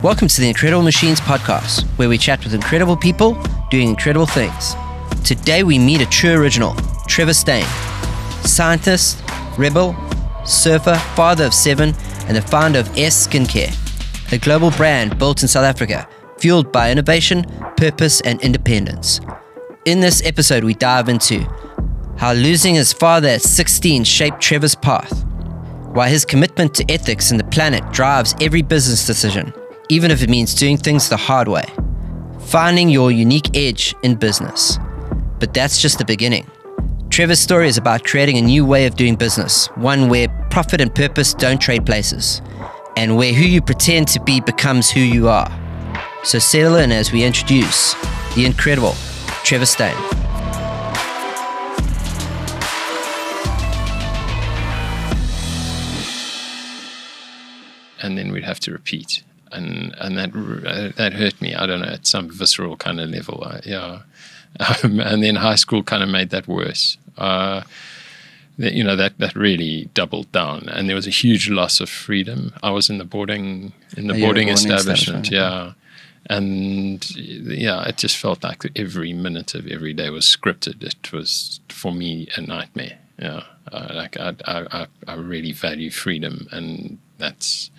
Welcome to the Incredible Machines podcast, where we chat with incredible people doing incredible things. Today we meet a true original, Trevor Steyn, scientist, rebel, surfer, father of 7, and the founder of Esse Skincare, a global brand built in South Africa, fueled by innovation, purpose, and independence. In this episode, we dive into how losing his father at 16 shaped Trevor's path, why his commitment to ethics and the planet drives every business decision, even if it means doing things the hard way, finding your unique edge in business. But that's just the beginning. Trevor's story is about creating a new way of doing business, one where profit and purpose don't trade places, and where who you pretend to be becomes who you are. So settle in as we introduce the incredible Trevor Steyn. And then we'd have to repeat. And that hurt me. I don't know, at some visceral kind of level. And then high school kind of made that worse. That really doubled down. And there was a huge loss of freedom. I was in the boarding establishment. Yeah. And it just felt like every minute of every day was scripted. It was, for me, a nightmare. Yeah. I really value freedom, and that's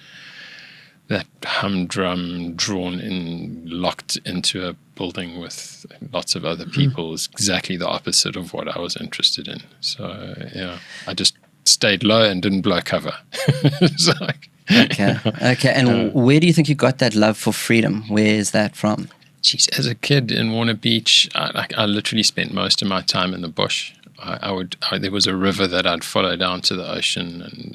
that humdrum drawn in, locked into a building with lots of other people is exactly the opposite of what I was interested in. So, I just stayed low and didn't blow cover. Okay. And where do you think you got that love for freedom? Where is that from? Geez, as a kid in Warner Beach, I literally spent most of my time in the bush. There was a river that I'd follow down to the ocean, and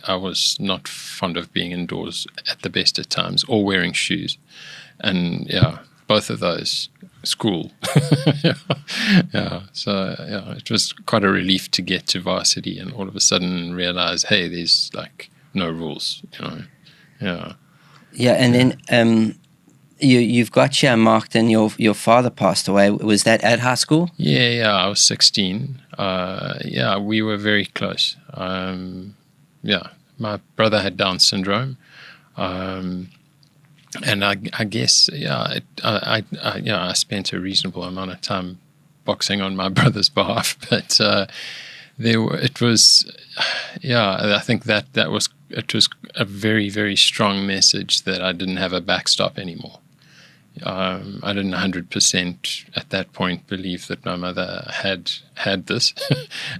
I was not fond of being indoors at the best of times or wearing shoes, and both of those, school. So it was quite a relief to get to varsity and all of a sudden realize, hey, there's like no rules, and then You've got here marked in your father passed away. Was that at high school? Yeah, I was 16. We were very close. My brother had Down syndrome. And I guess, I spent a reasonable amount of time boxing on my brother's behalf, but I think it was a very, very strong message that I didn't have a backstop anymore. I didn't 100% at that point believe that my mother had this,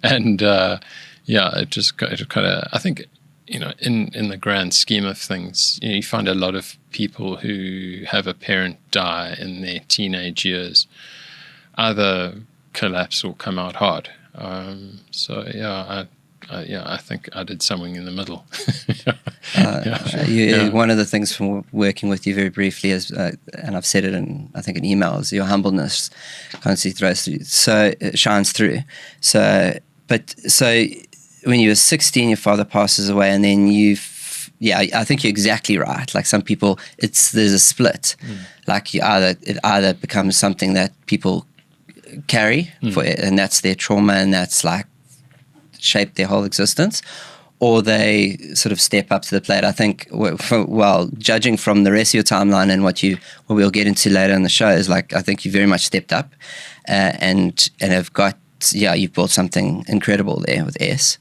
and it just kind of, I think, in the grand scheme of things, you find a lot of people who have a parent die in their teenage years either collapse or come out hard. I think I did something in the middle. One of the things from working with you very briefly is, and I've said it in, I think, in emails, your humbleness constantly shines through. So when you were 16, your father passes away, and then I think you're exactly right. Like some people, there's a split. Like it either becomes something that people carry and that's their trauma, and that's like shaped their whole existence, or they sort of step up to the plate. I think, judging from the rest of your timeline and what we'll get into later in the show, is like I think you very much stepped up and have got, you've built something incredible there with S.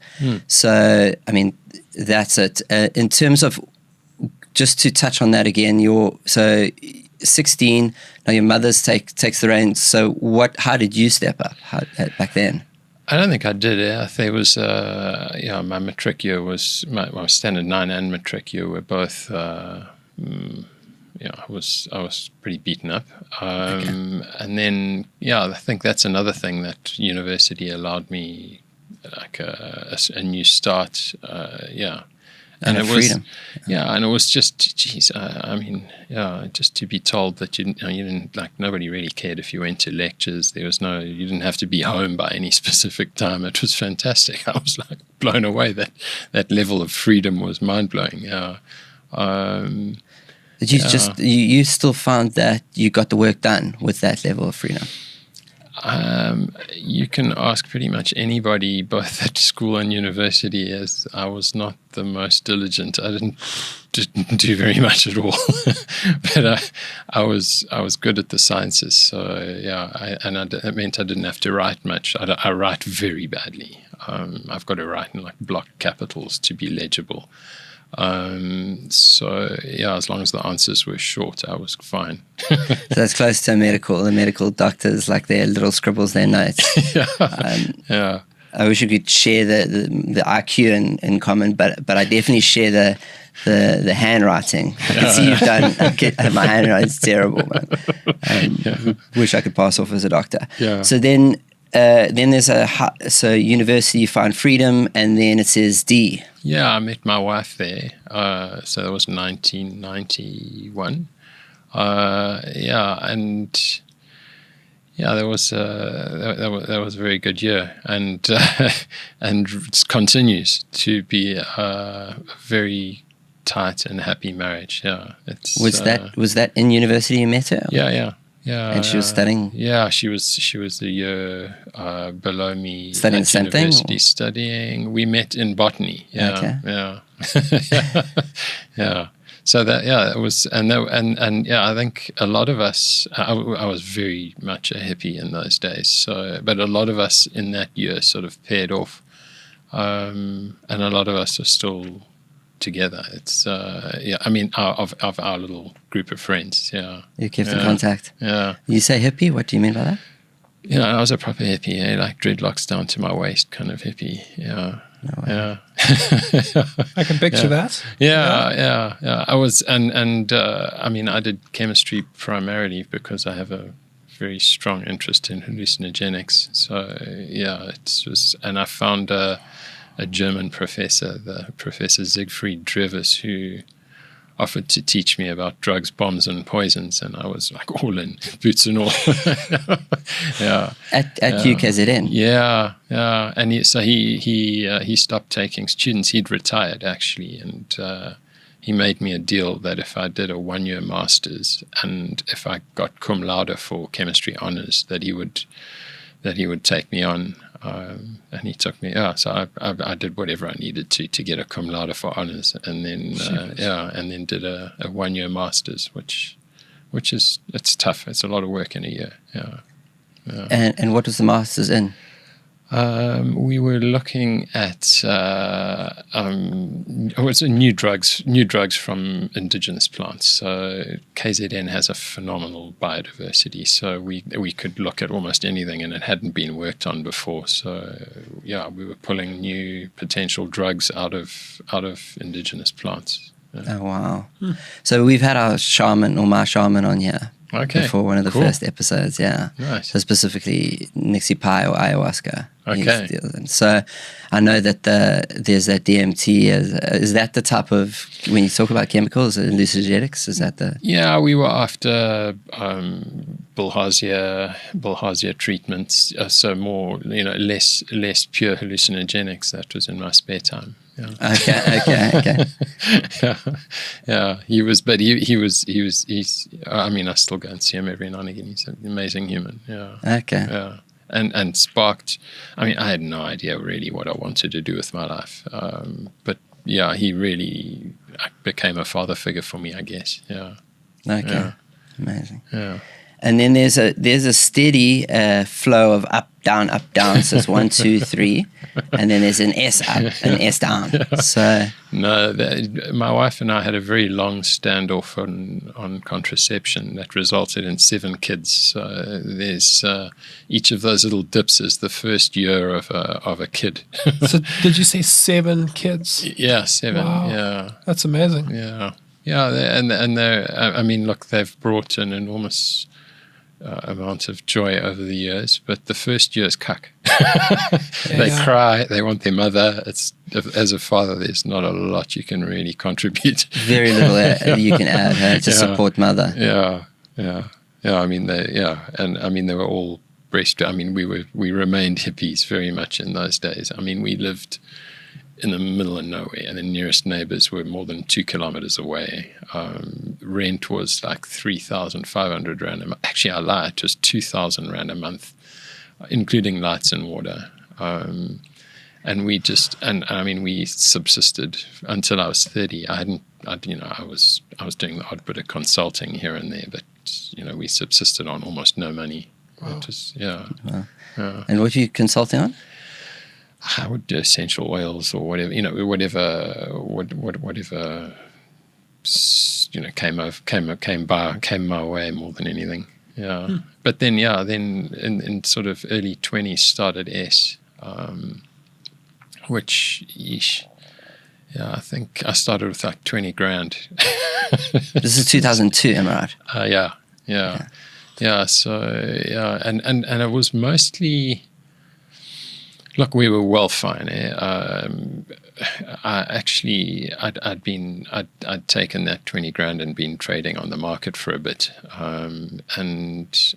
So, I mean, that's it. In terms of, just to touch on that again, 16, now your mother's takes the reins. So how did you step up back then? I don't think I did. I think it was, my matric year was, my standard 9 and matric year were both, I was pretty beaten up. And then, I think that's another thing that university allowed me, like a new start. And it was freedom. And it was just, just to be told that you didn't, like, nobody really cared if you went to lectures. You didn't have to be home by any specific time. It was fantastic. I was like blown away. That level of freedom was mind blowing. Did you still found that you got the work done with that level of freedom? You can ask pretty much anybody, both at school and university, as I was not the most diligent. I didn't do very much at all, but I was good at the sciences. So it meant I didn't have to write much. I write very badly. I've got to write in like block capitals to be legible. So as long as the answers were short, I was fine. So that's close to the medical doctors, like their little scribbles, their notes. I wish we could share the IQ in common, but I definitely share the handwriting. I can see you've done. My handwriting's terrible, man. Wish I could pass off as a doctor. So then there's so university, you find freedom, and then it says D. Yeah, I met my wife there. So that was 1991. That was a very good year, and it continues to be a very tight and happy marriage. Yeah, was that in university you met her? Yeah. And she was studying. Yeah, she was a year below me studying at the same university. thing? Studying. We met in botany. Yeah, okay. Yeah. So it was, and I think a lot of us. I was very much a hippie in those days. So, but a lot of us in that year sort of paired off, and a lot of us are still together. It's I mean, of our little group of friends. Yeah, you kept in contact. Yeah. You say hippie? What do you mean by that? I was a proper hippie, like dreadlocks down to my waist kind of hippie. Yeah. No way. Yeah. I can picture that. Yeah. I was, and I mean, I did chemistry primarily because I have a very strong interest in hallucinogenics. So and I found a German professor, the Professor Siegfried Drewes, who offered to teach me about drugs, bombs, and poisons, and I was like all in, boots and all. At UKZN. Yeah, and he stopped taking students. He'd retired actually, and he made me a deal that if I did a 1-year master's and if I got cum laude for chemistry honors, that he would take me on. And he took me. So I did whatever I needed to get a cum laude for honors, and then and then did a 1-year masters, which is, it's tough. It's a lot of work in a year. Yeah. And what was the masters in? We were looking at new drugs from indigenous plants. So KZN has a phenomenal biodiversity, so we could look at almost anything, and it hadn't been worked on before. So we were pulling new potential drugs out of indigenous plants. Yeah. Oh wow! So we've had our shaman, or my shaman, on here. Okay. Before one of the first episodes, yeah. Nice. So specifically Nixie Pie or ayahuasca. Okay. So I know that there's that DMT. Is that the type of, when you talk about chemicals, hallucinogenics, is that the... Yeah, we were after bilharzia treatments, so more, less pure hallucinogenics. That was in my spare time. Yeah. Okay. Yeah. He's. I mean, I still go and see him every now and again. He's an amazing human. Yeah. Okay. Yeah. And sparked. I mean, I had no idea really what I wanted to do with my life. But yeah, he really became a father figure for me, I guess. Yeah. Okay. Yeah. Amazing. Yeah. And then there's a steady flow of up, down, so it's 1, 2, 3, and then there's an S up, an S down. Yeah. So no, my wife and I had a very long standoff on contraception that resulted in 7 kids. So there's each of those little dips is the first year of a kid. So did you say 7 kids? Yeah, 7. Wow. Yeah, that's amazing. Yeah. And they're, I mean, look, they've brought an enormous amount of joy over the years, but the first year is cuck. They cry, they want their mother. As a father, there's not a lot you can really contribute. Very little you can add to support mother. Yeah. I mean, they were all breast. I mean, we remained hippies very much in those days. I mean, we lived in the middle of nowhere, and the nearest neighbors were more than 2 kilometers away. Rent was like 3,500 rand a month. Actually, I lied, it was 2,000 rand a month. including lights and water. And we just, and I mean, we subsisted until I was 30. I was doing the odd bit of consulting here and there, but we subsisted on almost no money. Wow. It was, yeah. Wow. Yeah. And what are you consulting on? I would do essential oils or whatever, whatever came my way more than anything. Yeah. But then in sort of early 20s started S, which I think I started with like 20 grand. This is 2002, am I right? Yeah. So and it was mostly. Look, we were well fine. I'd taken that 20 grand and been trading on the market for a bit, and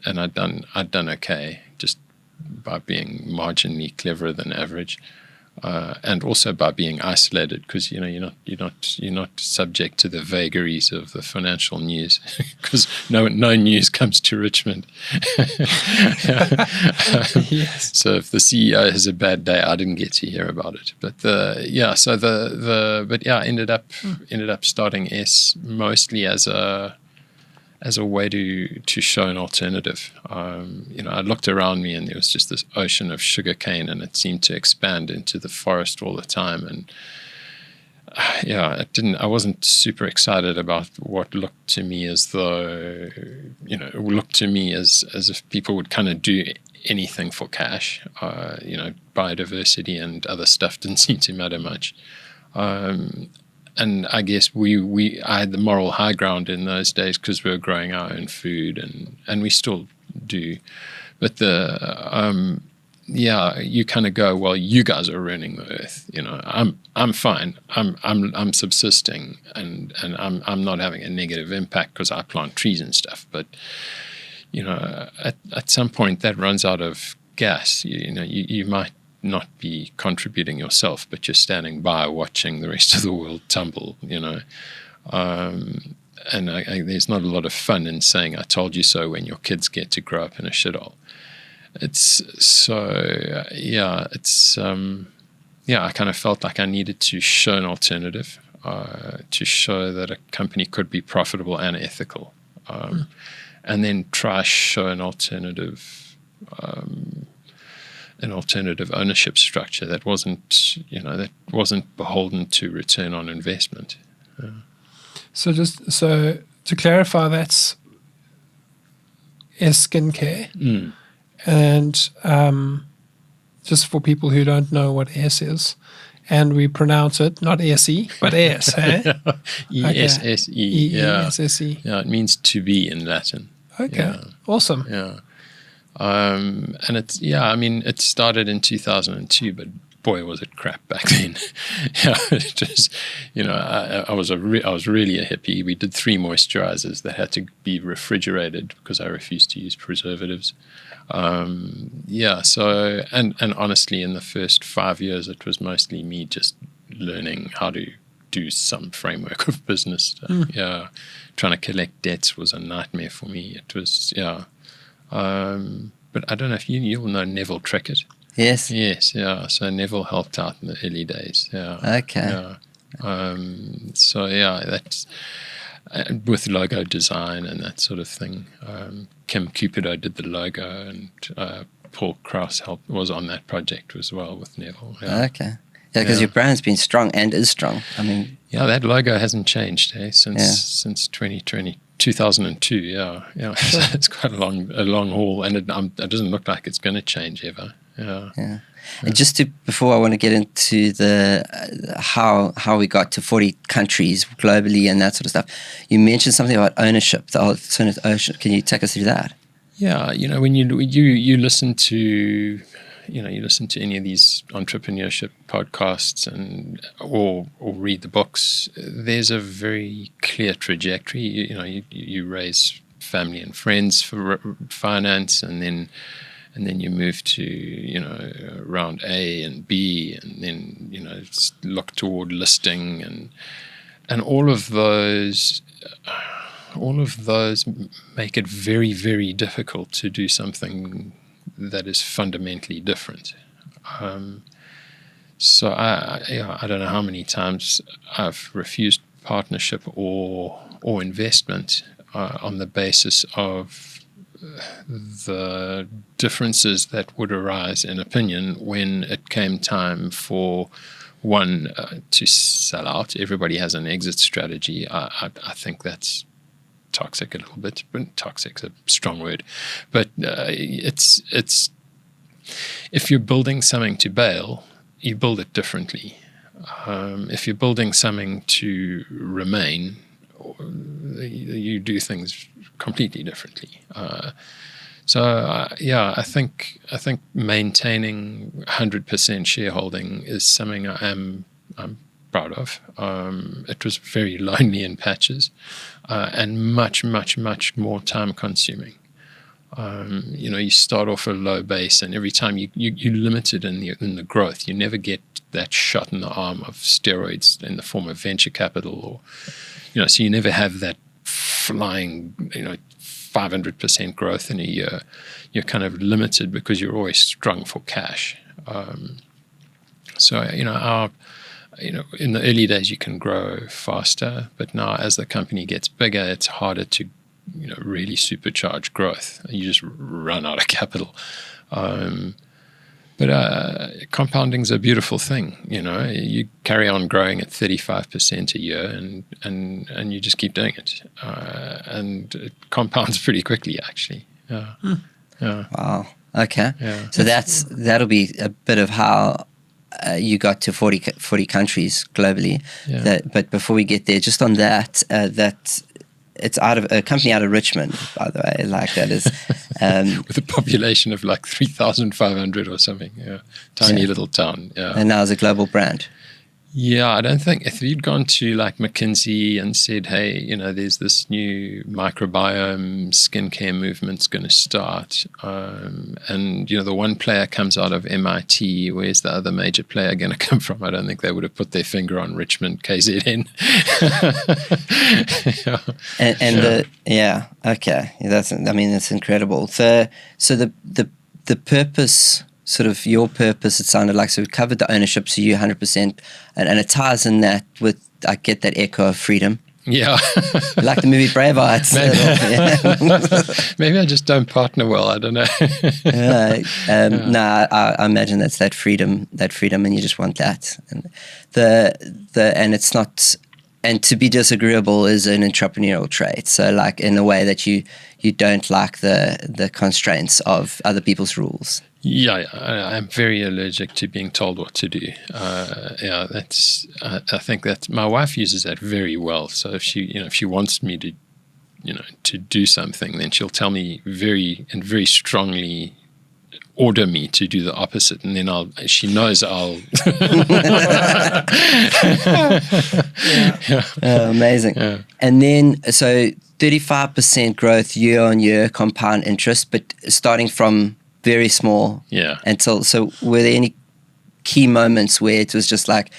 I'd done okay, just by being marginally cleverer than average, and also by being isolated, because you're not subject to the vagaries of the financial news, because no news comes to Richmond. Yes. So if the CEO has a bad day, I didn't get to hear about it. But ended up starting S mostly as a way to show an alternative. I looked around me and there was just this ocean of sugarcane, and it seemed to expand into the forest all the time. And I wasn't super excited about what looked to me as though, as if people would kind of do anything for cash. Biodiversity and other stuff didn't seem to matter much. And I guess I had the moral high ground in those days because we were growing our own food, and we still do. But you kind of go, well, you guys are ruining the earth. I'm fine. I'm subsisting, and I'm not having a negative impact because I plant trees and stuff. But at some point that runs out of gas. You might not be contributing yourself, but you're standing by watching the rest of the world tumble, and there's not a lot of fun in saying I told you so when your kids get to grow up in a shithole. I kind of felt like I needed to show an alternative, to show that a company could be profitable and ethical, and then try show an alternative ownership structure that wasn't beholden to return on investment. So to clarify, that's Esse Skincare, and just for people who don't know what S is, and we pronounce it not S-E, but S, eh? E-S-S-E. E-E-S-S-E. Yeah, it means to be in Latin. Okay, awesome. Yeah. And it started in 2002, but boy, was it crap back then. I was really a hippie. We did 3 moisturizers that had to be refrigerated because I refused to use preservatives. So honestly, in the first 5 years, it was mostly me just learning how to do some framework of business. Trying to collect debts was a nightmare for me. It was, but I don't know if you'll know Neville Trickett. Yes. Yes, yeah. So Neville helped out in the early days. Yeah. Okay. Yeah. That's with logo design and that sort of thing. Kim Cupido did the logo, and Paul Krauss was on that project as well with Neville. Yeah. Okay. Yeah, because your brand's been strong and is strong. I mean, that logo hasn't changed since 2002. Yeah. It's quite a long haul, and it doesn't look like it's going to change ever. Yeah. And just before I want to get into the how we got to 40 countries globally and that sort of stuff, you mentioned something about ownership, the alternative ownership. Can you take us through that? Yeah, when you listen to any of these entrepreneurship podcasts or read the books, there's a very clear trajectory. You raise family and friends for finance, and then you move to round A and B, and then look toward listing, and all of those make it very, very difficult to do something that is fundamentally different. So I don't know how many times I've refused partnership or investment on the basis of the differences that would arise in opinion when it came time for one to sell out. Everybody has an exit strategy. I think that's toxic a little bit, but toxic's a strong word. But it's if you're building something to bail, you build it differently. If you're building something to remain, you do things completely differently. I think maintaining 100% shareholding is something I'm proud of. It was very lonely in patches, and much more time consuming. You start off a low base, and every time you're limited in the growth. You never get that shot in the arm of steroids in the form of venture capital, or so you never have that flying 500% growth in a year. You're kind of limited because you're always strung for cash. In the early days you can grow faster, but now as the company gets bigger, it's harder to really supercharge growth. You just run out of capital. But compounding is a beautiful thing. You carry on growing at 35% a year, and you just keep doing it, and it compounds pretty quickly, actually. Yeah. Wow. Okay. Yeah. So that'll be a bit of how you got to 40 countries globally. Yeah. But before we get there, just on that, it's out of a company out of Richmond, by the way. Like that is with a population of like 3,500 or something. Yeah, tiny little town. Yeah, and now it's a global brand. Yeah, I don't think if you'd gone to like McKinsey and said, hey, there's this new microbiome skincare movement's going to start, and the one player comes out of MIT, where's the other major player going to come from? I don't think they would have put their finger on Richmond, KZN. Okay, that's incredible. So the purpose. Sort of your purpose, it sounded like, so we covered the ownership, so you 100%, and it ties in that with, I get that echo of freedom. Yeah. Like the movie Braveheart. Maybe I just don't partner well, I don't know. I imagine that's that freedom, and you just want that. And and it's not, and to be disagreeable is an entrepreneurial trait. So like in a way that you don't like the constraints of other people's rules. Yeah, I'm very allergic to being told what to do. That's. I think that my wife uses that very well. So if she wants me to, to do something, then she'll tell me very strongly, order me to do the opposite, and then she knows I'll. Amazing. Yeah. And then 35% growth year on year, compound interest, but starting from very small. Yeah. So were there any key moments where it was just like,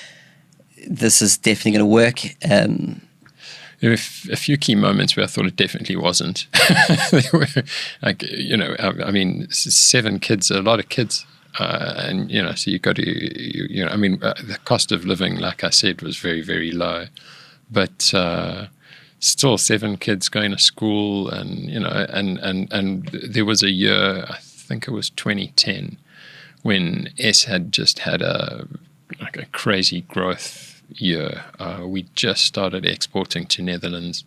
this is definitely going to work? There were a few key moments where I thought it definitely wasn't. They were like, 7 kids, a lot of kids. And, so you got to, the cost of living, like I said, was very, very low. But still 7 kids going to school, and, and there was a year, I think it was 2010, when S had just had a crazy growth year. We just started exporting to Netherlands,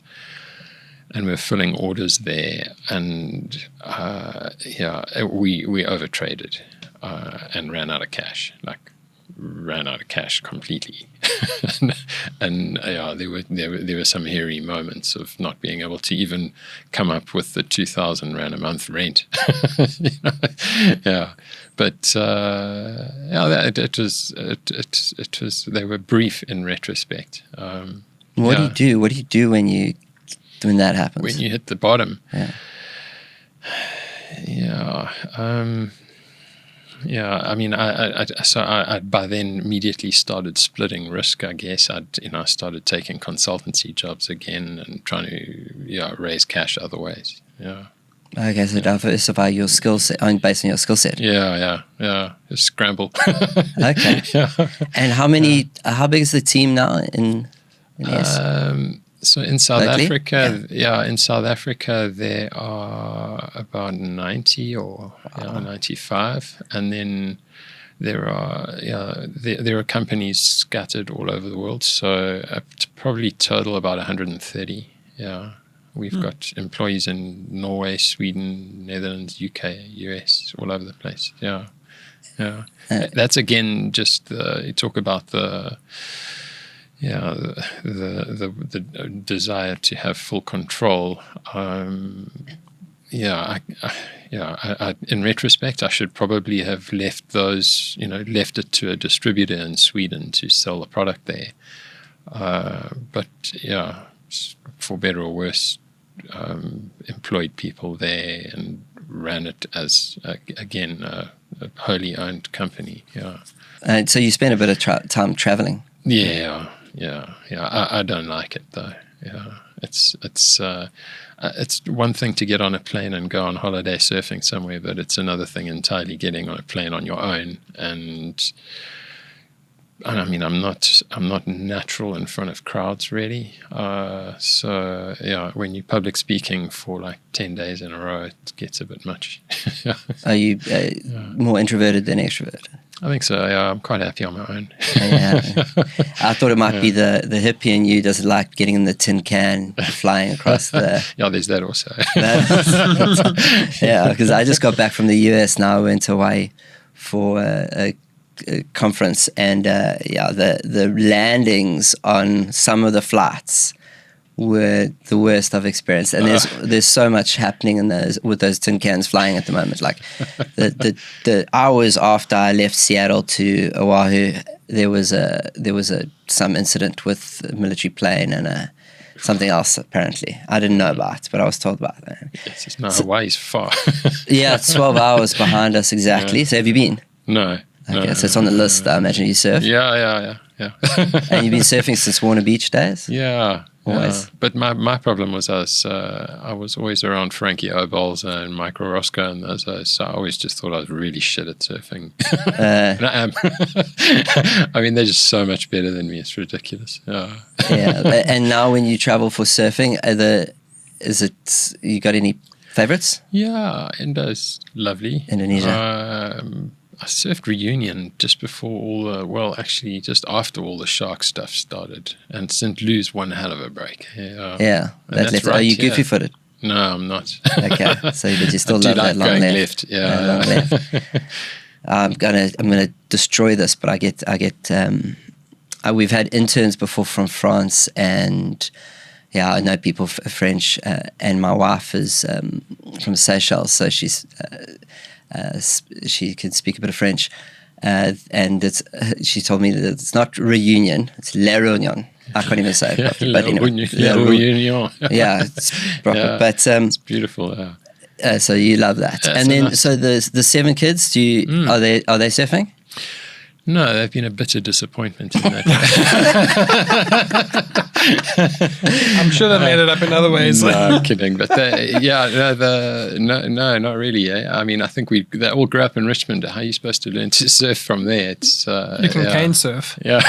and we're filling orders there, and we overtraded and ran out of cash completely. and there were some hairy moments of not being able to even come up with the 2,000 rand a month rent. But it was they were brief in retrospect. What do you do? What do you do when that happens? When you hit the bottom? I by then immediately started splitting risk. I guess I started taking consultancy jobs again and trying to raise cash other ways. Yeah. Okay, so diversify your skill set, based on your skill set. Yeah. Just scramble. Okay. Yeah. And how big is the team now in ES? So in South Locally? Africa, in South Africa there are about 90 or 95, and then there are companies scattered all over the world. So probably total about 130. Yeah. We've got employees in Norway, Sweden, Netherlands, UK, US, all over the place. Yeah. That's again just you talk about the desire to have full control. In retrospect, I should probably have left it to a distributor in Sweden to sell the product there. But for better or worse, employed people there and ran it as again a wholly owned company. Yeah. And so you spent a bit of time traveling. Yeah. I don't like it though. Yeah, it's one thing to get on a plane and go on holiday surfing somewhere, but it's another thing entirely getting on a plane on your own. And I mean, I'm not natural in front of crowds really. So yeah, when you're public speaking for like 10 days in a row, it gets a bit much. Yeah. Are you more introverted than extroverted? I think so. Yeah, I'm quite happy on my own. Yeah. I thought it might be the hippie in you doesn't like getting in the tin can, flying across the. Yeah, there's that also. Yeah, because I just got back from the US. Now I went to Hawaii for a conference, and the landings on some of the flights were the worst I've experienced, and there's so much happening with those tin cans flying at the moment. Like the hours after I left Seattle to Oahu, there was some incident with a military plane and something else apparently I didn't know about, but I was told about that. Yes, Hawaii's far. Yeah, it's 12 hours behind us exactly. Yeah. So have you been? No. Okay, so it's on the list. I imagine you surf. Yeah. And you've been surfing since Warner Beach days? Yeah. Always. Yeah. But my problem was I was always around Frankie Obols and Mike Roscoe and those guys, so I always just thought I was really shit at surfing. And I am. I mean, they're just so much better than me. It's ridiculous. Yeah. And now when you travel for surfing, you got any favorites? Yeah, Indo's lovely. Indonesia. I surfed Reunion just before just after all the shark stuff started. And St. Louis one hell of a break. Yeah. Right, are you goofy footed? No, I'm not. Okay. So but you still love that long left. Yeah. Long left. I'm gonna destroy this, but I get we've had interns before from France, and yeah, I know people French, and my wife is from Seychelles, so she's she can speak a bit of French, and she told me that it's not Reunion, it's La Réunion. I can't even say it, but anyway, La Réunion. Yeah, it's proper. Yeah, but it's beautiful. Yeah. So you love that, and then nice. So the 7 kids. Are they surfing? No, they've been a bitter disappointment in that. I'm sure they made it up in other ways. No, I'm kidding. But no, not really. I mean, I think they all grew up in Richmond. How are you supposed to learn to surf from there? It's you can cane surf. Yeah,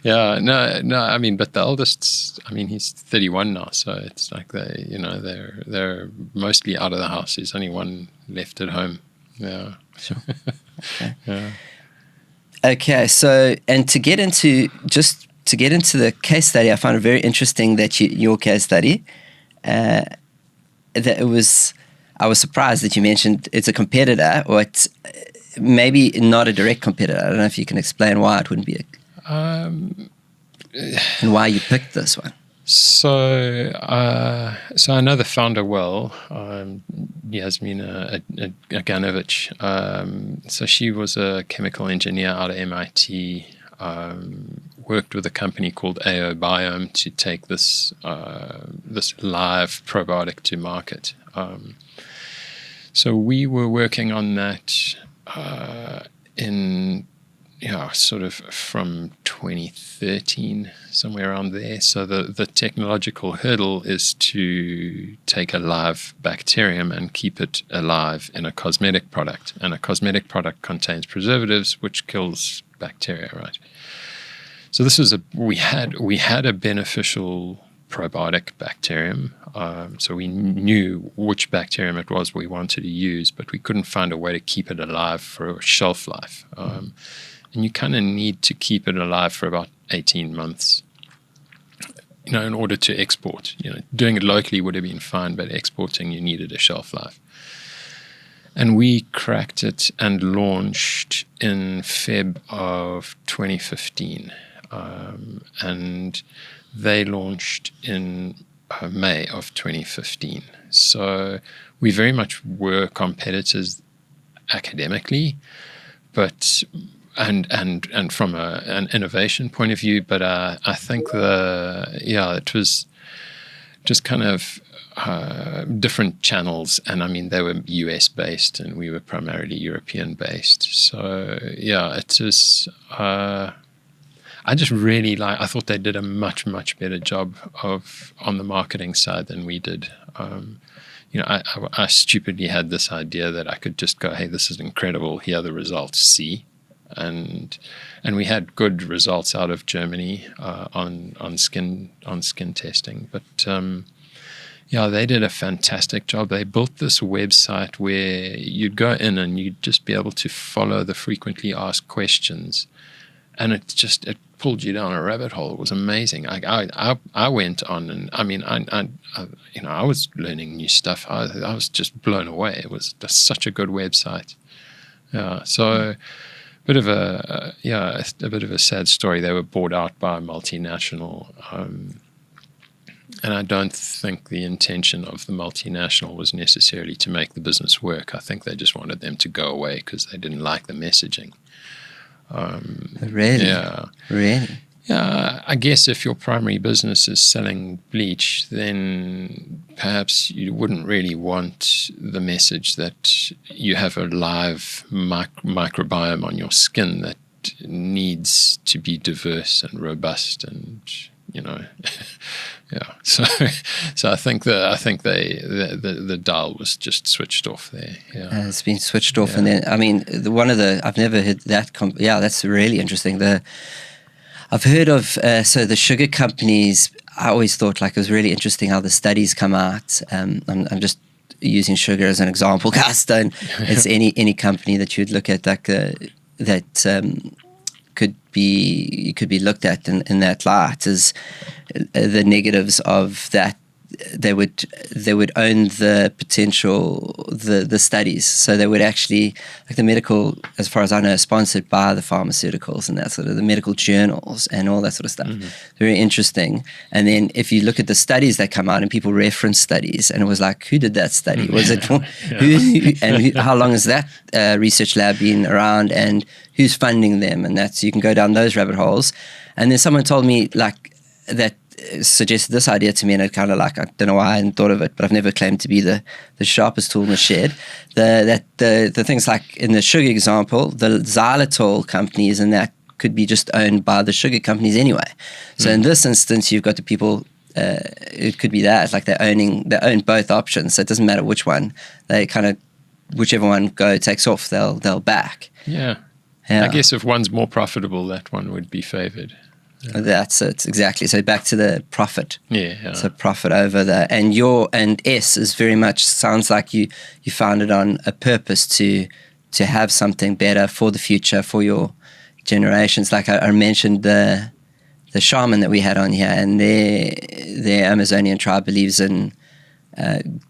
yeah. No. I mean, but the oldest, I mean, he's 31 now, so it's like they're mostly out of the house. There's only one left at home. Yeah, sure. Okay. Yeah. Okay, so to get into the case study, I found it very interesting that your case study, that I was surprised that you mentioned it's a competitor, or it's maybe not a direct competitor. I don't know if you can explain why it wouldn't be and why you picked this one. So I know the founder well, Yasmina Aganovich. So she was a chemical engineer out of MIT, worked with a company called AO Biome to take this live probiotic to market. So we were working on that in sort of from 2013, somewhere around there. So the technological hurdle is to take a live bacterium and keep it alive in a cosmetic product. And a cosmetic product contains preservatives, which kills bacteria, right? So this is we had a beneficial probiotic bacterium. So we knew which bacterium it was we wanted to use, but we couldn't find a way to keep it alive for a shelf life. And you kind of need to keep it alive for about 18 months, in order to export. Doing it locally would have been fine, but exporting, you needed a shelf life. And we cracked it and launched in Feb of 2015. And they launched in May of 2015. So we very much were competitors academically, but and from an innovation point of view. But I think it was just kind of different channels. And I mean, they were US based and we were primarily European based. So it is. I just really I thought they did a much, much better job on the marketing side than we did. I stupidly had this idea that I could just go, hey, this is incredible. Here are the results. See, and we had good results out of Germany on skin testing. But they did a fantastic job. They built this website where you'd go in and you'd just be able to follow the frequently asked questions, and it pulled you down a rabbit hole. It was amazing. I went on, and I mean, I was learning new stuff. I was just blown away. It was just such a good website. So a bit of a sad story. They were bought out by a multinational, and I don't think the intention of the multinational was necessarily to make the business work. I think they just wanted them to go away because they didn't like the messaging. Really? Yeah. Really? Yeah, I guess if your primary business is selling bleach, then perhaps you wouldn't really want the message that you have a live microbiome on your skin that needs to be diverse and robust, and yeah. So I think the dial was just switched off there. Yeah, it's been switched off, and then I mean, I've never heard that. That's really interesting. I've heard of so the sugar companies. I always thought it was really interesting how the studies come out. I'm just using sugar as an example, guys. It's any company that you'd look at could be looked at in that light as the negatives of that. They would own the potential, the studies. So they would actually, the medical, as far as I know, is sponsored by the pharmaceuticals and that sort of the medical journals and all that sort of stuff. Mm-hmm. Very interesting. And then if you look at the studies that come out and people reference studies, and it was who did that study? Was it how long has that research lab been around, and who's funding them? And so you can go down those rabbit holes. And then someone told me that suggested this idea to me, and it kind of I don't know why I hadn't thought of it, but I've never claimed to be the sharpest tool in the shed. The things in the sugar example, the xylitol companies and that could be just owned by the sugar companies anyway. So in this instance, you've got the people. It could be that they own both options. So it doesn't matter which one. They kind of whichever one takes off, they'll back. Yeah. I guess if one's more profitable, that one would be favored. Yeah. That's it, exactly. So back to the profit. Yeah. So profit over and S is very much sounds like you found it on a purpose to have something better for the future, for your generations. Like I mentioned the shaman that we had on here, and their Amazonian tribe believes in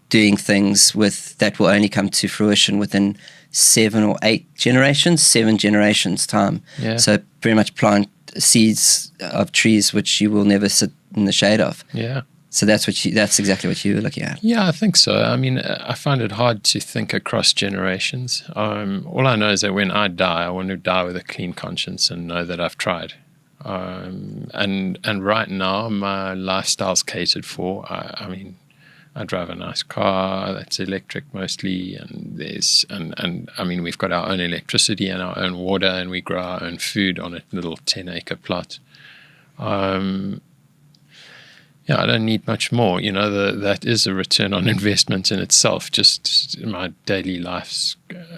doing things that will only come to fruition within 7 generations time. Yeah. So very much plant seeds of trees which you will never sit in the shade of. Yeah. So that's exactly what you were looking at. Yeah, I think so. I mean, I find it hard to think across generations. All I know is that when I die, I want to die with a clean conscience and know that I've tried. And right now, my lifestyle's catered for. I mean, I drive a nice car that's electric mostly, and I mean, we've got our own electricity and our own water, and we grow our own food on a little 10-acre plot. I don't need much more. That is a return on investment in itself. Just my daily life's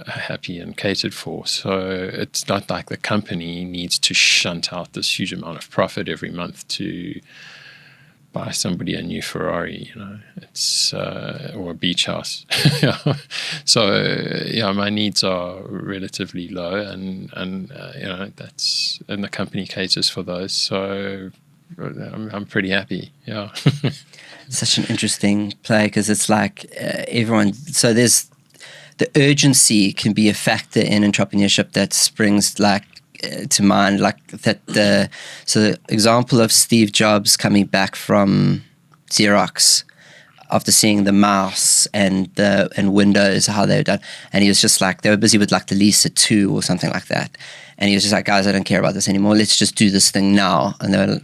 happy and catered for. So it's not like the company needs to shunt out this huge amount of profit every month to buy somebody a new Ferrari, it's or a beach house. So my needs are relatively low, and the company caters for those. So I'm pretty happy. Yeah. Such an interesting play, because it's like everyone. So there's the urgency can be a factor in entrepreneurship that springs to mind, like that. So the example of Steve Jobs coming back from Xerox after seeing the mouse and Windows, how they were done, and he was just like, they were busy with like the Lisa 2 or something like that, and he was just like, guys, I don't care about this anymore. Let's just do this thing now. And they were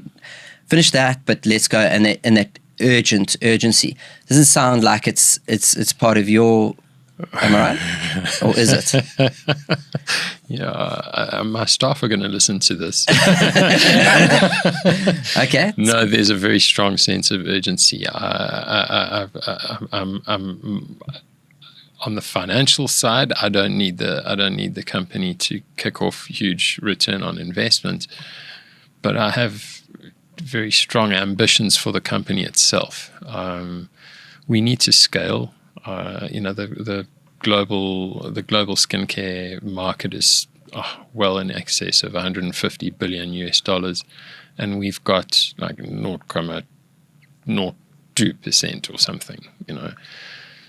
finish that, but let's go. And that urgency doesn't sound like it's part of your. Am I right? Or is it? Yeah, my staff are going to listen to this. Okay. No, there's a very strong sense of urgency. I'm on the financial side. I don't need the company to kick off huge return on investment, but I have very strong ambitions for the company itself. We need to scale. The global skincare market is well in excess of $150 billion US, and we've got like 0.02% or something.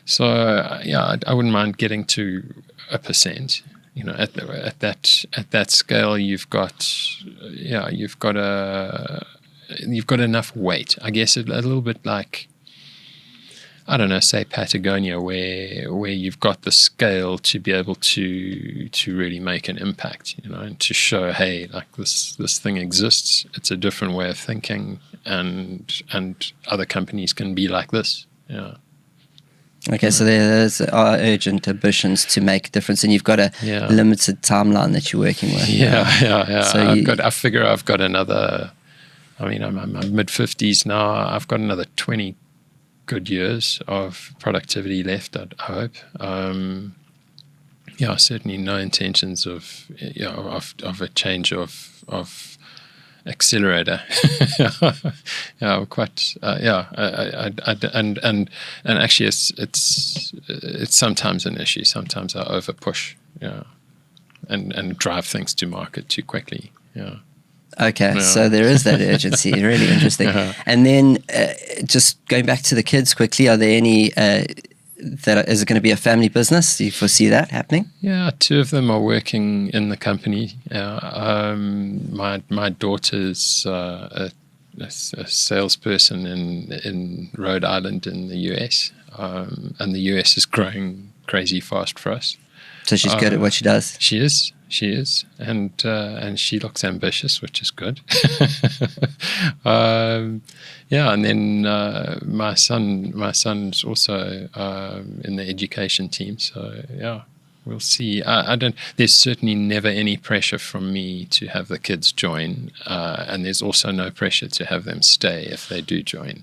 So I wouldn't mind getting to 1%. At that scale, you've got enough weight. I guess a little bit like, I don't know, say Patagonia, where you've got the scale to be able to really make an impact, and to show, hey, like this thing exists. It's a different way of thinking, and other companies can be like this. Yeah. Okay, so there's urgent ambitions to make a difference, and you've got a limited timeline that you're working with. Yeah. So I figure I've got another. I mean, I'm mid-50s now. I've got another 20 good years of productivity left, I hope. Certainly no intentions of a change of Accelerator. I'm quite and actually it's sometimes an issue. Sometimes I over push, and drive things to market too quickly. Okay, so there is that urgency. Really interesting. And then just going back to the kids quickly, are there any is it going to be a family business? Do you foresee that happening? Yeah, 2 of them are working in the company. My daughter's a salesperson in Rhode Island in the US, and the US is growing crazy fast for us. So she's good at what she does. She is, and she looks ambitious, which is good. And then my son's also in the education team. So we'll see. I don't. There's certainly never any pressure from me to have the kids join, and there's also no pressure to have them stay if they do join.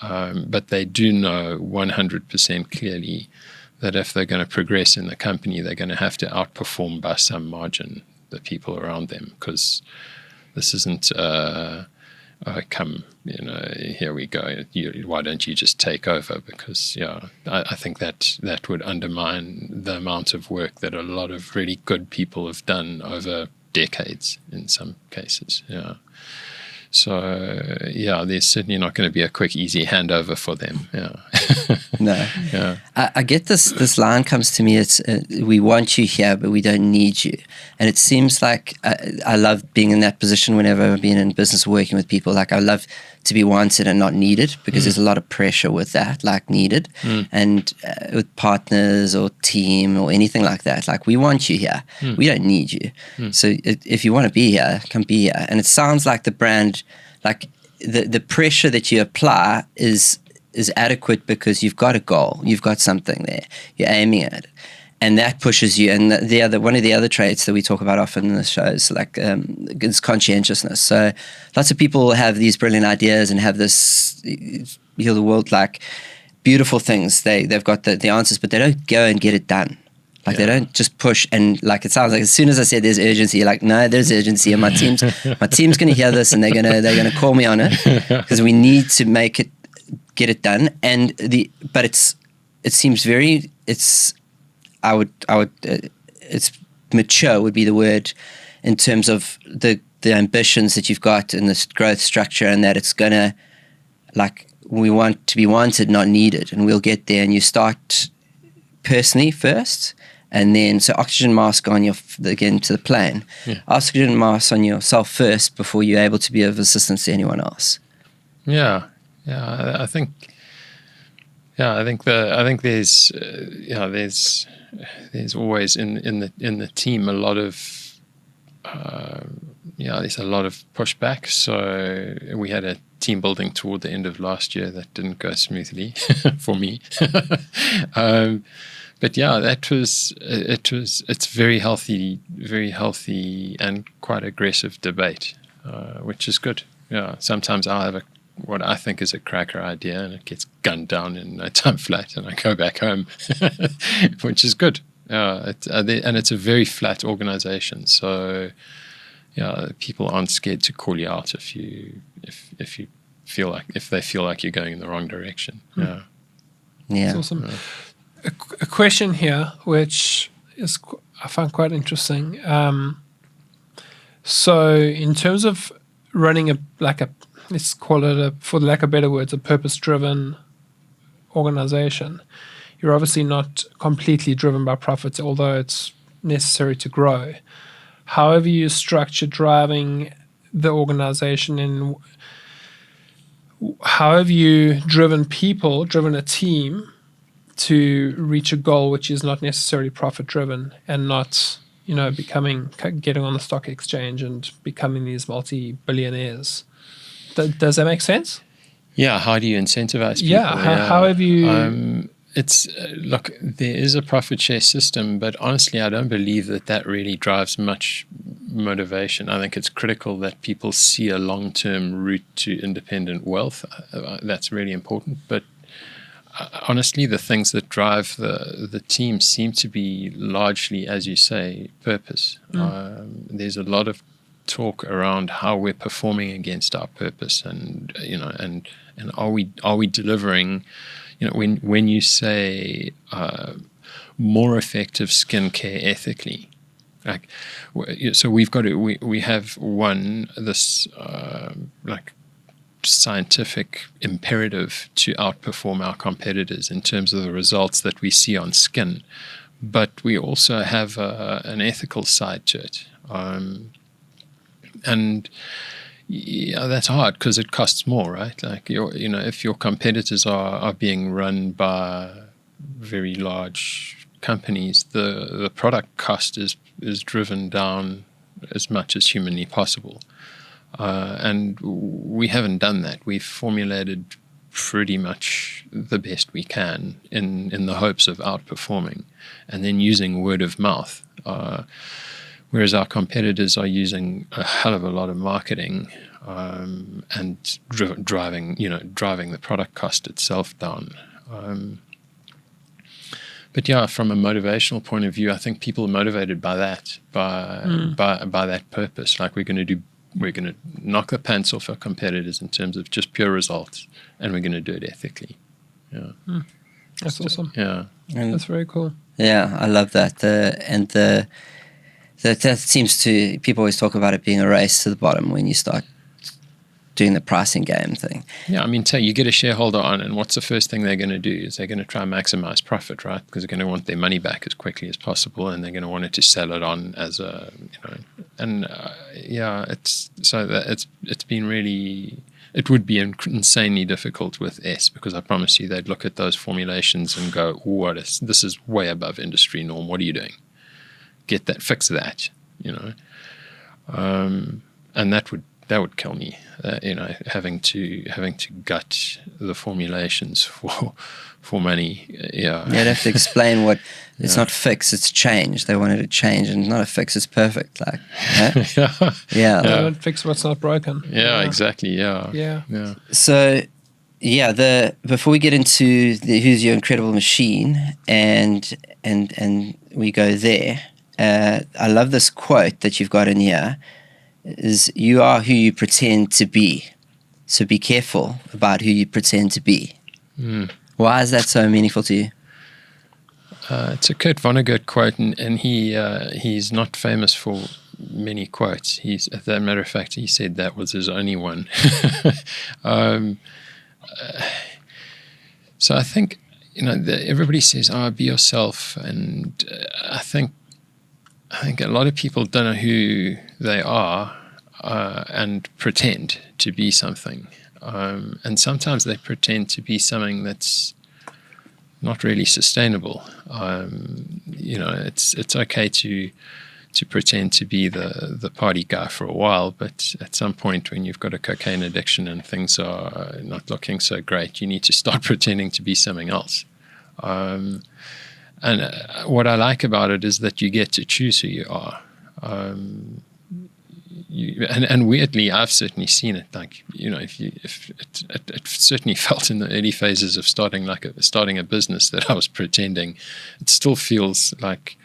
But they do know 100% clearly that if they're going to progress in the company, they're going to have to outperform by some margin the people around them, because this isn't come, here we go. Why don't you just take over? Because I think that would undermine the amount of work that a lot of really good people have done over decades in some cases. So there's certainly not going to be a quick, easy handover for them. No. I get this line comes to me. It's we want you here, but we don't need you. And it seems like I love being in that position whenever I've been in business working with people. Like I love to be wanted and not needed, because there's a lot of pressure with that, like needed, and with partners or team or anything like that. Like we want you here, we don't need you. So if you want to be here, come be here. And it sounds like the brand, like the pressure that you apply is is adequate because you've got a goal, you've got something there, you're aiming at it, and that pushes you. And one of the other traits that we talk about often in the show is like is conscientiousness. So lots of people have these brilliant ideas and have this heal the world like beautiful things. They've got the answers, but they don't go and get it done. Like they don't just push, and like it sounds like as soon as I said there's urgency, you're like, no, there's urgency, and my team's going to hear this and they're going to call me on it because we need to get it done. And but it seems very it's mature would be the word in terms of the ambitions that you've got in this growth structure, and that it's gonna like we want to be wanted, not needed, and we'll get there. And you start personally first. And then, so oxygen mask on again to the plane, oxygen mask on yourself first before you're able to be of assistance to anyone else. I think there's always in the team a lot of there's a lot of pushback. So we had a team building toward the end of last year that didn't go smoothly for me. But it's very healthy and quite aggressive debate, which is good. Yeah, sometimes I'll have what I think is a cracker idea, and it gets gunned down in no time flat, and I go back home, which is good. And it's a very flat organization, so people aren't scared to call you out if they feel like you're going in the wrong direction. Yeah, that's awesome. A question here, which I find quite interesting. So, in terms of running let's call it for lack of better words, a purpose-driven organization, you're obviously not completely driven by profits, although it's necessary to grow. However, you structure driving the organization, and how have you driven a team to reach a goal which is not necessarily profit driven, and not getting on the stock exchange and becoming these multi-billionaires? Does that make sense? Yeah. How do you incentivize people? Yeah. How have you? Look, there is a profit share system, but honestly, I don't believe that really drives much motivation. I think it's critical that people see a long-term route to independent wealth. That's really important, but honestly, the things that drive the team seem to be largely, as you say, purpose. There's a lot of talk around how we're performing against our purpose, and are we delivering? When you say more effective skincare ethically, so we have this scientific imperative to outperform our competitors in terms of the results that we see on skin, but we also have an ethical side to it, and that's hard because it costs more, right? Like if your competitors are being run by very large companies, the product cost is driven down as much as humanly possible. And we haven't done that. We've formulated pretty much the best we can in the hopes of outperforming, and then using word of mouth. Whereas our competitors are using a hell of a lot of marketing and driving the product cost itself down. But from a motivational point of view, I think people are motivated by that, by that purpose. Like we're going to knock the pants off our competitors in terms of just pure results, and we're going to do it ethically. Yeah, that's awesome. Yeah, and that's very cool. Yeah, I love that. That seems to, people always talk about it being a race to the bottom when you start doing the pricing game thing. Yeah, I mean, you get a shareholder on, and what's the first thing they're going to do is they're going to try and maximize profit, right? Because they're going to want their money back as quickly as possible, and they're going to want it to sell it on as it's been really. It would be insanely difficult with S, because I promise you they'd look at those formulations and go, this is way above industry norm. What are you doing? Get that, fix that, and that would kill me. Having to gut the formulations for money. Yeah, you'd have to explain what it's not fix, it's change. They wanted to change, and not a fix, it's perfect. Like, They don't fix what's not broken. Yeah, exactly. Yeah. So, before we get into who's your incredible machine, and we go there, I love this quote that you've got in here. Is you are who you pretend to be, so be careful about who you pretend to be. Why is that so meaningful to you? It's a Kurt Vonnegut quote, and he's not famous for many quotes. As a matter of fact, he said that was his only one. So I think everybody says, be yourself, and I think a lot of people don't know who they are and pretend to be something. And sometimes they pretend to be something that's not really sustainable. It's okay to pretend to be the party guy for a while, but at some point when you've got a cocaine addiction and things are not looking so great, you need to start pretending to be something else. And what I like about it is that you get to choose who you are. And weirdly, I've certainly seen it. Like, if it certainly felt in the early phases of starting a business that I was pretending. It still feels like,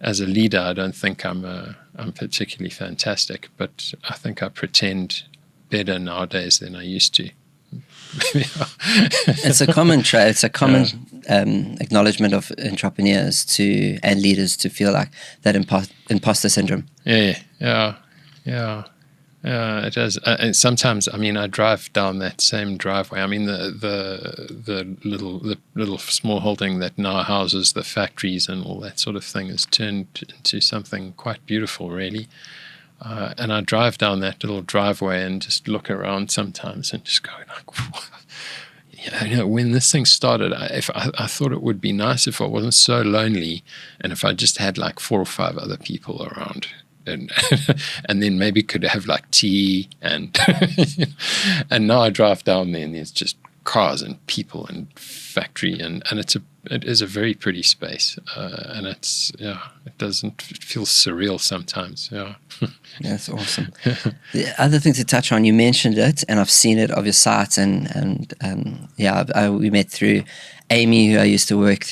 as a leader, I don't think I'm particularly fantastic, but I think I pretend better nowadays than I used to. It's a common trait. It's a common acknowledgement of entrepreneurs and leaders to feel like that imposter syndrome. Yeah, it is. And sometimes, I drive down that same driveway. The little small holding that now houses the factories and all that sort of thing has turned into something quite beautiful, really. And I drive down that little driveway and just look around sometimes and just go like, when this thing started, I thought it would be nice if I wasn't so lonely, and if I just had like 4 or 5 other people around, and then maybe could have like tea and and now I drive down there and there's just cars and people and factory and it is a very pretty space, and it feels surreal sometimes. That's awesome. The other thing to touch on, you mentioned it, and I've seen it of your site, and we met through Amy, who I used to work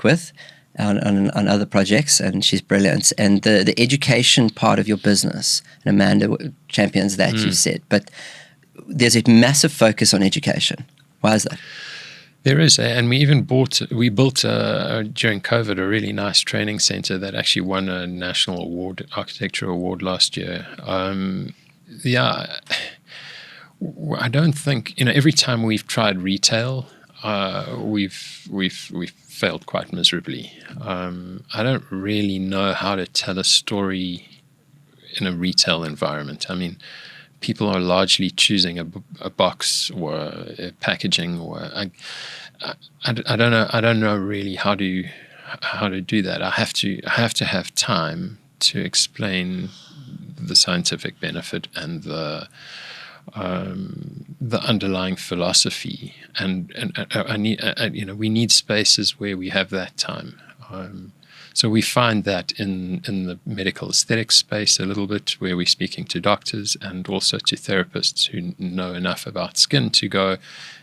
with on other projects, and she's brilliant. And the education part of your business, and Amanda champions that, you said, but there's a massive focus on education. Why is that? There is, and we built during COVID a really nice training center that actually won a national architecture award last year. I don't think, every time we've tried retail, we've failed quite miserably. I don't really know how to tell a story in a retail environment. People are largely choosing a box or a packaging, or I don't know really how to do that. I have to have time to explain the scientific benefit and the underlying philosophy, and we need spaces where we have that time. So we find that in the medical aesthetic space a little bit, where we're speaking to doctors and also to therapists who know enough about skin to go,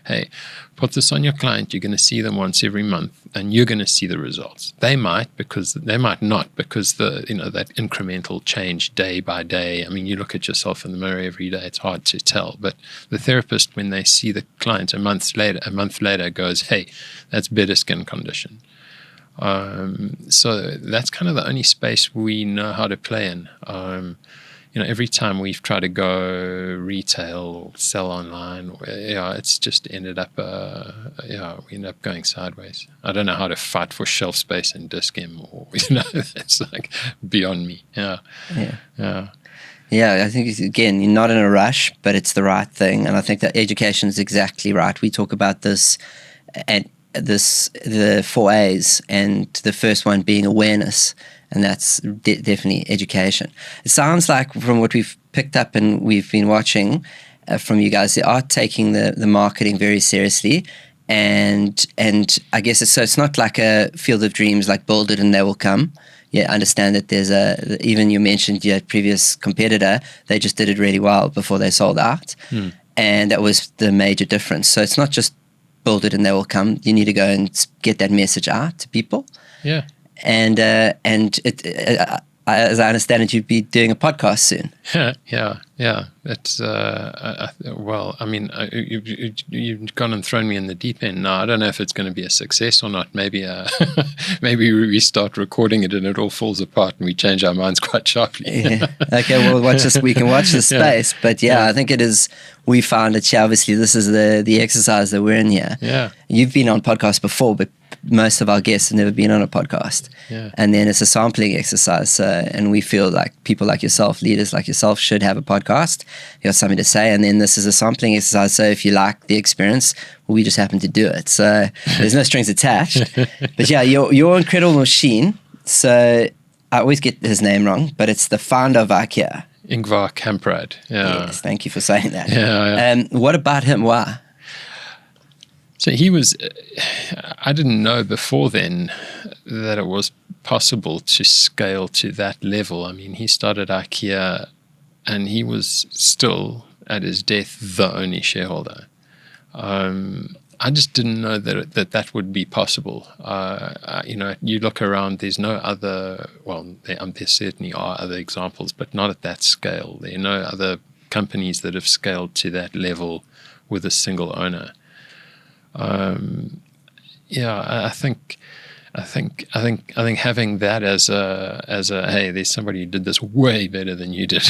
hey, put this on your client. You're going to see them once every month, and you're going to see the results. They might not, because that incremental change day by day. You look at yourself in the mirror every day. It's hard to tell. But the therapist, when they see the client a month later, goes, hey, that's better skin condition. So that's kind of the only space we know how to play in. Every time we've tried to go retail or sell online, it's just ended up, we end up going sideways. I don't know how to fight for shelf space in Dis-Chem, or it's like beyond me. Yeah, I think, again, you're not in a rush, but it's the right thing, and I think that education is exactly right. We talk about this and the 4 A's, and the first one being awareness, and that's definitely education. It sounds like, from what we've picked up and we've been watching from you guys, they are taking the marketing very seriously. And I guess it's not like a field of dreams, like build it and they will come. Yeah, I understand that there's even you mentioned your previous competitor, they just did it really well before they sold out. And that was the major difference. So it's not just build it and they will come. You need to go and get that message out to people. Yeah. And as I understand it, you'd be doing a podcast soon. Yeah. It's well, I mean, you've gone and thrown me in the deep end. Now I don't know if it's going to be a success or not. Maybe maybe we start recording it and it all falls apart and we change our minds quite sharply. Yeah. Okay, well, we can watch the space. But I think it is. We found it. Obviously, this is the exercise that we're in here. Yeah. You've been on podcasts before, but most of our guests have never been on a podcast. Yeah. And then it's a sampling exercise. And we feel like people like yourself, leaders like yourself, should have a podcast. You got something to say. And then this is a sampling exercise. So if you like the experience, well, we just happen to do it. So there's no strings attached. But yeah, your incredible machine. So I always get his name wrong, but it's the founder of IKEA. Ingvar Kamprad. Yeah. Yes, thank you for saying that. Yeah. What about him? Why? So he was, I didn't know before then that it was possible to scale to that level. I mean, he started IKEA and he was still, at his death, the only shareholder. I just didn't know that would be possible. You look around, there's no other, well, there certainly are other examples, but not at that scale. There are no other companies that have scaled to that level with a single owner. I think having that as a hey, there's somebody who did this way better than you did,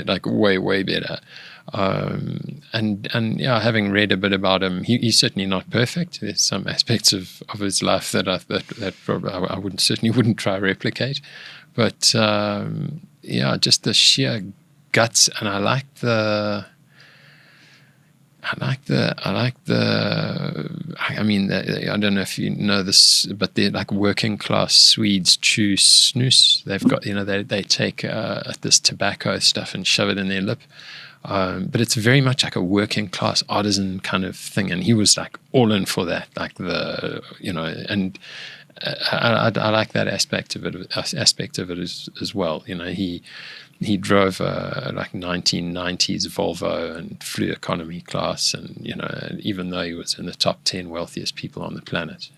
like way better. Having read a bit about him, he's certainly not perfect. There's some aspects of his life that I wouldn't try to replicate, but just the sheer guts, and I like the. I don't know if you know this, but they're like working class Swedes chew snus. They've got, they take this tobacco stuff and shove it in their lip. But it's very much like a working class artisan kind of thing. And he was like all in for that, like and I like that aspect of it as well. He drove a 1990s Volvo and flew economy class, and even though he was in the top 10 wealthiest people on the planet.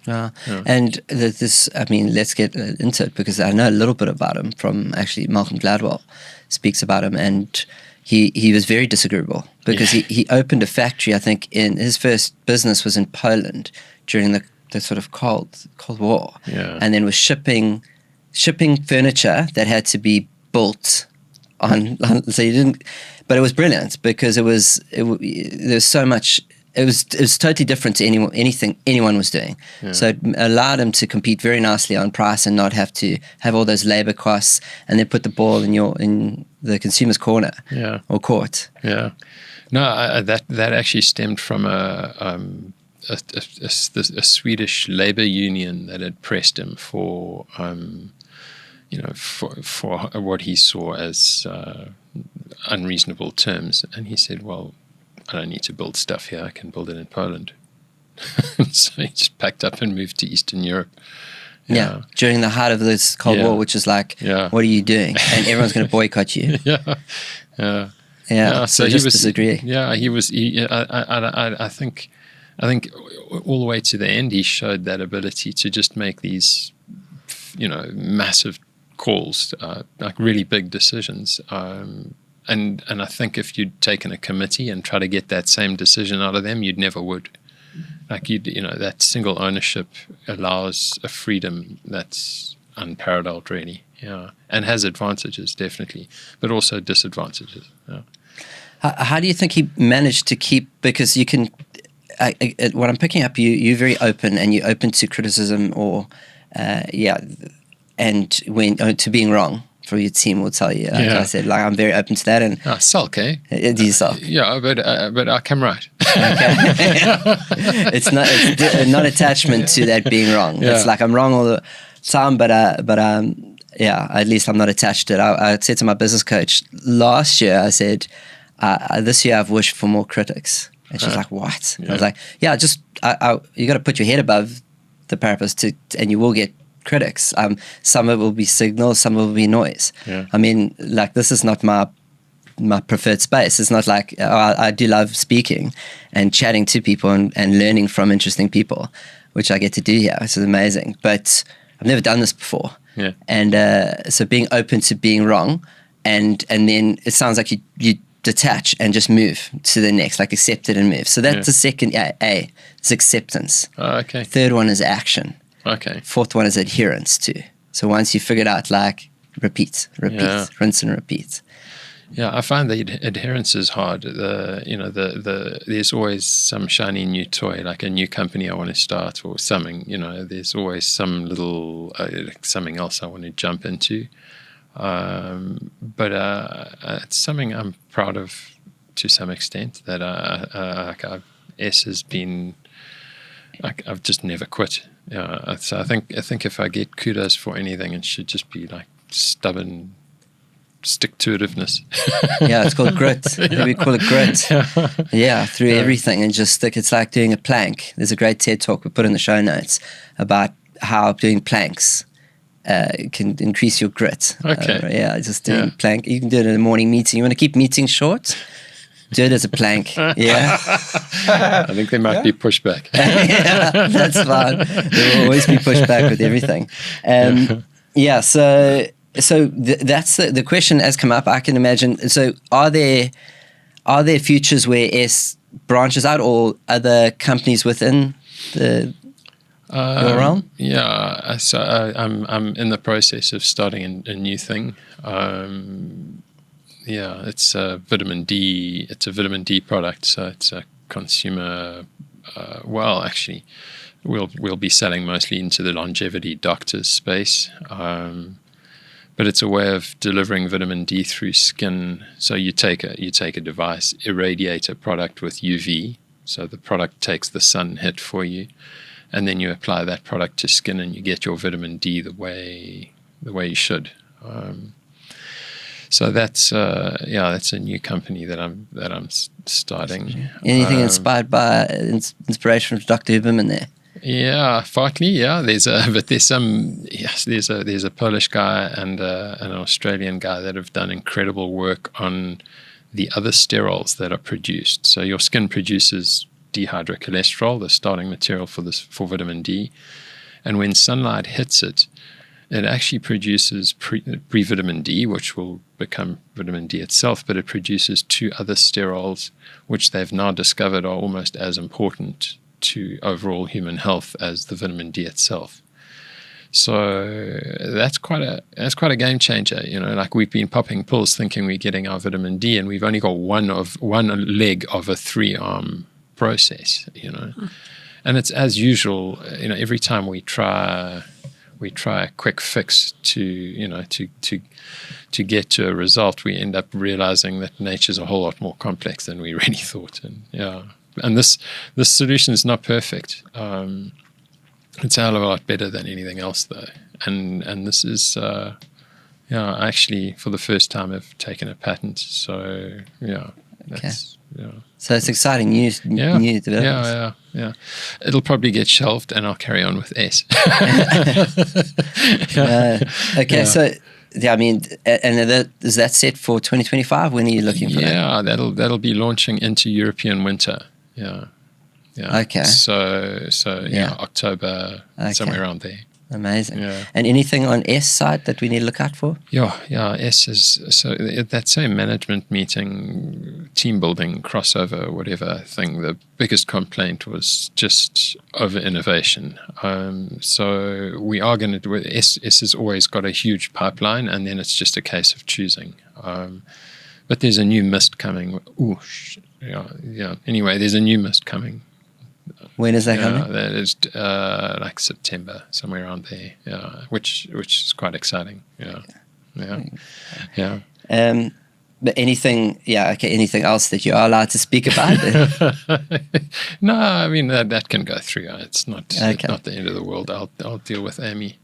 And this, I mean, let's get into it, because I know a little bit about him from actually Malcolm Gladwell speaks about him, and he was very disagreeable because he opened a factory. I think in his first business was in Poland during the sort of Cold War, and then was shipping furniture that had to be built on so you didn't, but it was brilliant because there's so much. It was totally different to anything anyone was doing. So it allowed him to compete very nicely on price and not have to have all those labor costs, and then put the ball in the consumer's corner or court. No, that actually stemmed from a Swedish labor union that had pressed him for what he saw as unreasonable terms, and he said, well, I don't need to build stuff here, I can build it in Poland. So he just packed up and moved to Eastern Europe. During the heart of this Cold War, which is like, what are you doing? And everyone's going to boycott you. So he was disagree. He was. I think all the way to the end, he showed that ability to just make these, massive calls, like really big decisions. And I think if you'd taken a committee and try to get that same decision out of them, you'd never would. Like that single ownership allows a freedom that's unparalleled, really. And has advantages, definitely, but also disadvantages. How do you think he managed to keep? Because you can, what I'm picking up, you're very open, and you're open to criticism or, and when to being wrong. For your team will tell you. Like I said, like I'm very open to that. And sulk, eh? Do you sulk? But I come right. It's not attachment to that being wrong. It's like I'm wrong all the time, but at least I'm not attached to it. I said to my business coach last year, I said, this year I've wished for more critics. And she's like, what? I was like, yeah, just, you got to put your head above the parapet and you will get critics. Some of it will be signals, some of it will be noise. Yeah. I mean, like, this is not my preferred space. It's not like, I do love speaking and chatting to people and learning from interesting people, which I get to do here, which is amazing. But I've never done this before. Yeah. And so being open to being wrong, and then it sounds like you detach and just move to the next, like accept it and move. So that's the second A is acceptance. Oh, okay. Third one is action. Okay. Fourth one is adherence too. So once you figure it out, like repeat, rinse and repeat. Yeah, I find that adherence is hard. There's always some shiny new toy, like a new company I want to start or something. There's always some little something else I want to jump into. But it's something I'm proud of to some extent. That S has been. I've just never quit. So I think if I get kudos for anything, it should just be like stubborn stick-to-itiveness. Yeah, it's called grit. We call it grit. Yeah, through everything and just stick. It's like doing a plank. There's a great TED talk we put in the show notes about how doing planks can increase your grit. Okay. Just doing plank. You can do it in a morning meeting. You want to keep meetings short? Do it as a plank. Yeah. I think there might be pushback. Yeah, that's fine. There will always be pushback with everything. So that's the question has come up. I can imagine. So are there futures where S branches out, or other companies within your realm? Yeah. So I'm in the process of starting a new thing. It's a vitamin D. It's a vitamin D product. So it's a consumer. Actually, we'll be selling mostly into the longevity doctors space. But it's a way of delivering vitamin D through skin. So you take a device, irradiate a product with UV. So the product takes the sun hit for you, and then you apply that product to skin, and you get your vitamin D the way you should. So that's a new company that I'm starting. Anything inspired by inspiration from Dr. Huberman there? Yeah, partly. Yeah, there's a Polish guy and an Australian guy that have done incredible work on the other sterols that are produced. So your skin produces dehydrocholesterol, the starting material for vitamin D, and when sunlight hits it, it actually produces pre-vitamin D, which will become vitamin D itself, but it produces two other sterols, which they've now discovered are almost as important to overall human health as the vitamin D itself. So that's quite a game changer. Like we've been popping pills thinking we're getting our vitamin D, and we've only got one leg of a 3-arm process. And it's as usual. Every time we try a quick fix to get to a result, we end up realizing that nature's a whole lot more complex than we really thought. And this solution is not perfect. It's a hell of a lot better than anything else, though. And this is, actually for the first time I've taken a patent. So that's, So it's exciting new developments. Yeah. It'll probably get shelved, and I'll carry on with S. So. Yeah, I mean, and is that set for 2025? When are you looking for that? Yeah, that'll be launching into European winter. Yeah. Okay. So October, somewhere around there. Amazing. Yeah. And anything on S side that we need to look out for? Yeah. S is so that same management meeting, team building, crossover, whatever thing. The biggest complaint was just over innovation. So we are going to do it. S has always got a huge pipeline, and then it's just a case of choosing. But there's a new mist coming. Anyway, there's a new mist coming. When is that coming? That is like September, somewhere around there. Yeah, which is quite exciting. Yeah. But anything else that you are allowed to speak about? No, I mean that can go through. It's not the end of the world. I'll deal with Amy.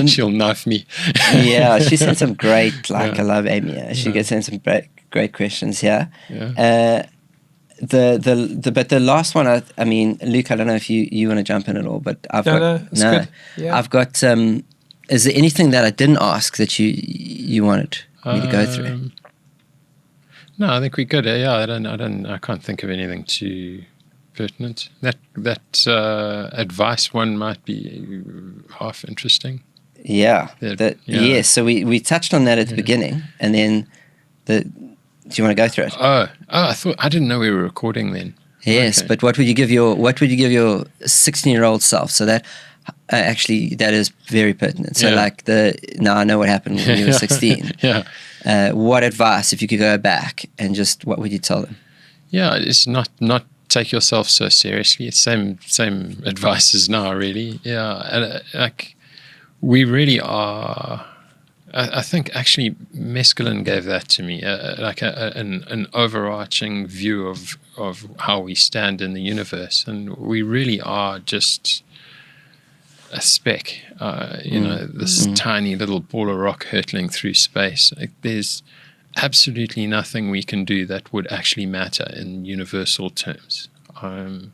She'll knife me. Yeah, she sent some great. I love Amy. She gets in some great questions here. Yeah. But the last one, I mean, Luke, I don't know if you want to jump in at all, but I've got good. Yeah. I've got. Is there anything that I didn't ask that you wanted me to go through? No, I think we could. Yeah, I can't think of anything too pertinent. That advice one might be half interesting. Yeah. Yeah. So we touched on that at the beginning, and then do you want to go through it? I didn't know we were recording then. Yes, okay. But what would you give your 16-year-old self? So that that is very pertinent. So now I know what happened when you were 16. Yeah. What advice, if you could go back, and just what would you tell them? Yeah, it's not take yourself so seriously. It's same advice as now, really. Yeah, and we really are. I think actually mescaline gave that to me, an overarching view of how we stand in the universe, and we really are just a speck, this tiny little ball of rock hurtling through space. There's absolutely nothing we can do that would actually matter in universal terms, and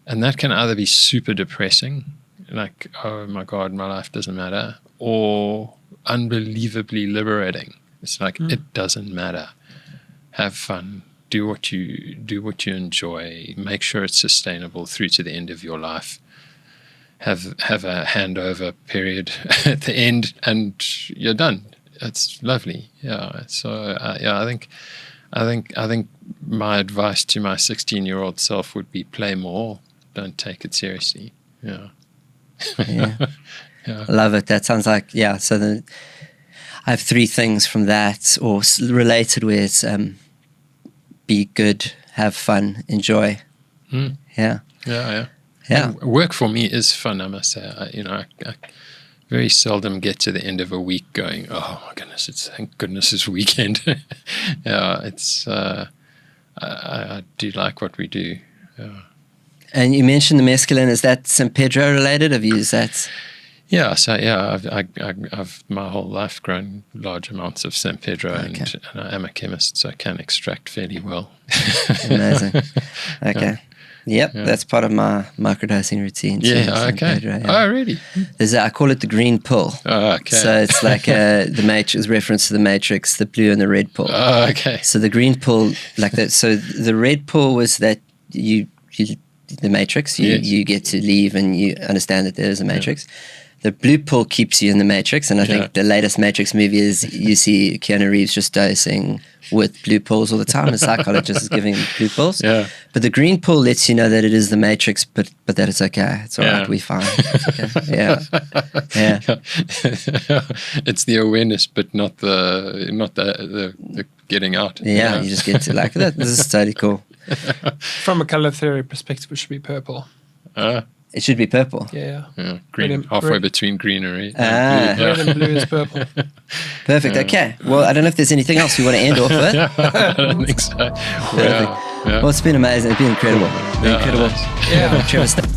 that can either be super depressing, like, oh my God, my life doesn't matter, or unbelievably liberating. It's like it doesn't matter. Have fun. Do what you enjoy. Make sure it's sustainable through to the end of your life. Have a handover period at the end, and you're done. It's lovely. Yeah. So I think my advice to my 16-year-old self would be play more. Don't take it seriously. Yeah. Yeah. Yeah. Love it. That sounds like, so I have 3 things from that, or related with be good, have fun, enjoy. Yeah. And work for me is fun, I must say. I very seldom get to the end of a week going, oh my goodness, thank goodness it's weekend. It's I do like what we do. Yeah. And you mentioned the mescaline. Is that San Pedro related? Have you used that? Yeah, so I've my whole life grown large amounts of San Pedro, and I am a chemist, so I can extract fairly well. Amazing. Okay. Yep, that's part of my microdosing routine. Yeah, okay. Pedro, Oh, really? I call it the green pill. Oh, okay. So it's like the Matrix, reference to the Matrix, the blue and the red pill. Oh, okay. So the green pill, like that. So the red pill was that the Matrix, you get to leave and you understand that there is a Matrix. Yeah. The blue pill keeps you in the Matrix, and I think the latest Matrix movie is you see Keanu Reeves just dosing with blue pills all the time. The psychologist is giving him blue pills. Yeah. But the green pill lets you know that it is the Matrix, but that it's okay. It's all right. We're fine. It's okay. Yeah. It's the awareness, but not the getting out. Yeah, you just get to like that. This is totally cool. From a color theory perspective, it should be purple. It should be purple. Yeah. Green, halfway between green and red. Red and blue is purple. Perfect. Okay. Well, I don't know if there's anything else you want to end off with. I don't think so. Perfect. Well, it's been amazing. It's been incredible. Incredible. Yeah. Trevor Steyn.